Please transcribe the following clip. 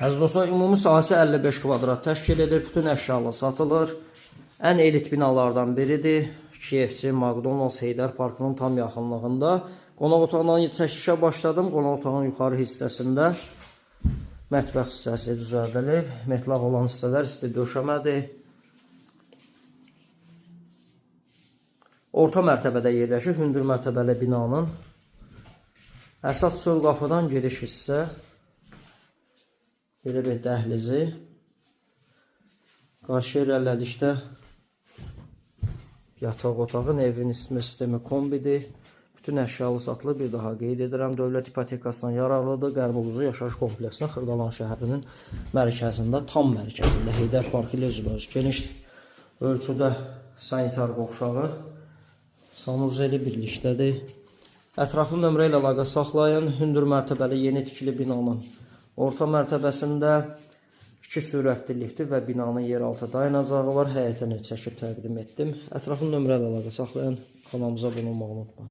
Əziz dostlar, ümumi sahəsi 55 kvadrat təşkil edir. Bütün əşyalar satılır. Ən elit binalardan biridir. KFC, McDonald's, Heydər Parkının tam yaxınlığında. Qonaq otağından çəkilişə başladım. Qonaq otağının yuxarı hissəsində mətbəx hissəsi düzəldilib. Metlaq olan hissələr isti döşəmədir. Orta mərtəbədə yerləşir. Hündür mərtəbəli binanın əsas çöl qapıdan giriş hissə. Belə bir dəhlizi. Qarşı irəlilədikdə yataq otağın evin ismi sistemi kombidir. Bütün əşyalı satılır. Bir daha qeyd edirəm. Dövlət ipotekasından yararlıdır. Qərbuluzu yaşayış kompleksinin Xırdalan şəhərinin mərkəzində, tam mərkəzində Heydər Parkı ilə üzbəüz. Geniş ölçüdə sanitar qovşağı sanuzeli birlikdədir. Ətraflı nömrə ilə əlaqə saxlayın. Hündür mərtəbəli yeni tikili binanın orta mərtəbəsində 2 sürətli liftdir və binanın yeraltı dayanacağı var. Həyətini çəkib təqdim etdim. Ətraflı nömrə ilə əlaqə saxlayın. Kanalımıza abunə olmağı unutmayın.